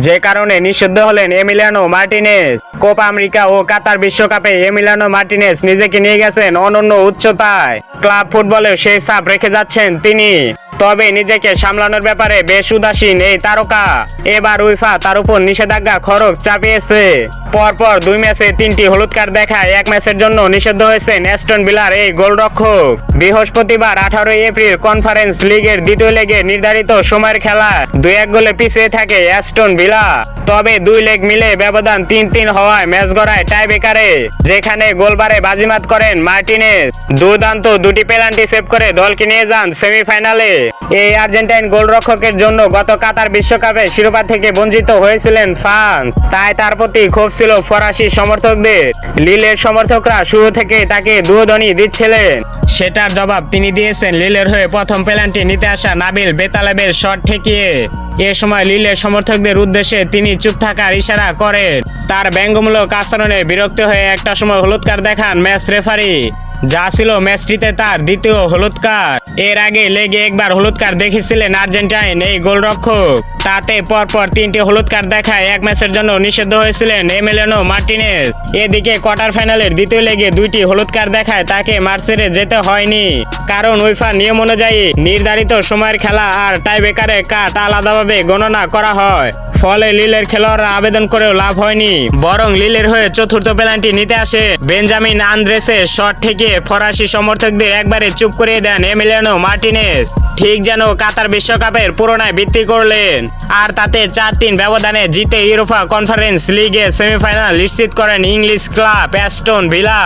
যে কারণে নিষিদ্ধ হলেন এমিলিয়ানো মার্টিনেজ। কোপা আমেরিকা ও কাতার বিশ্বকাপে এমিলিয়ানো মার্টিনেজ নিজেকে নিয়ে গেছেন অনন্য উচ্চতায়। ক্লাব ফুটবলেও সেই ছাপ রেখে যাচ্ছেন তিনি। তবে নিজেকে সামলানোর ব্যাপারে বেশ উদাসীন এই তারকা। এবার উইফা তার উপর নিষেধাজ্ঞা খরচ চাপিয়েছে। পরপর 2 ম্যাচে 3টি হলুদ কার্ড দেখায় 1 ম্যাচের জন্য নিষিদ্ধ হয়েছেন অ্যাস্টন ভিলার এই গোলরক্ষক। বৃহস্পতিবার 18 এপ্রিল কনফারেন্স লিগের দ্বিতীয় লেগে নির্ধারিত সময়ের খেলা 2-1 গোলে পিছিয়ে থাকে অ্যাস্টন ভিলা। তবে 2 লেগ মিলে ব্যবধান 3-3 হওয়ায় ম্যাচ গড়ায় টাইব্রেকারে, যেখানে গোলবারে বাজিমাত করেন মার্টিনেজ। দুর্দান্ত 2টি পেনাল্টি সেভ করে দলকে নিয়ে যান সেমিফাইনালে। এই আর্জেন্টাইন গোলরক্ষকের জন্য গত কাতার বিশ্বকাপে শিরোপা থেকে বঞ্চিত হয়েছিলেন ফ্রান্স, তাই তার প্রতি ক্ষোভ ছিল ফরাসি সমর্থকদের। লিলের সমর্থকরা শুরু থেকে তাকে দুধনি দিচ্ছিলেন। সেটার জবাব তিনি দিয়েছেন লিলের হয়ে প্রথম পেনাল্টি নিতে আসা নাবিল বেতালেবের শট ঠেকিয়ে। এ সময় লিলের সমর্থকদের উদ্দেশ্যে তিনি চুপ থাকার ইশারা করেন। তার ব্যঙ্গমূলক আচরণে বিরক্ত হয়ে একটা সময় হলুদ কার্ড দেখান ম্যাচ রেফারি, যা ছিল ম্যাচটিতে তার দ্বিতীয় হলুদ কার্ড। এর আগে লেগে একবার হলুদ কার্ড দেখেছিলেন আর্জেন্টাইন এই গোলরক্ষক। তাতে পরপর 3টি হলুদ কার্ড দেখায় 1 ম্যাচের জন্য নিষিদ্ধ হয়েছিলেন এমিলিয়ানো মার্টিনেজ। এদিকে কোয়ার্টার ফাইনালের দ্বিতীয় লেগে 2টি হলুদ কার্ড দেখায় তাকে মাঠ ছেড়ে যেতে হয়নি, কারণ উইফার নিয়ম অনুযায়ী নির্ধারিত সময়ের খেলা আর টাইব্রেকারে কাট আলাদাভাবে গণনা করা হয়। ফলে লিলের খেলোয়াড়রা আবেদন করেও লাভ হয়নি, বরং লিলের হয়ে চতুর্থ পেনাল্টি নিতে আসে বেঞ্জামিন আন্দ্রেসের শট থেকে ফরাসি সমর্থকদের একবারে চুপ করিয়ে দেন এমিলিয়ানো মার্টিনেজ। ঠিক যেন কাতার বিশ্বকাপের পুরোনায় ভিত্তি করলেন, আর তাতে 4-3 ব্যবধানে জিতে ইউরোপা কনফারেন্স লিগে সেমিফাইনাল নিশ্চিত করেন ইংলিশ ক্লাব অ্যাস্টন ভিলা।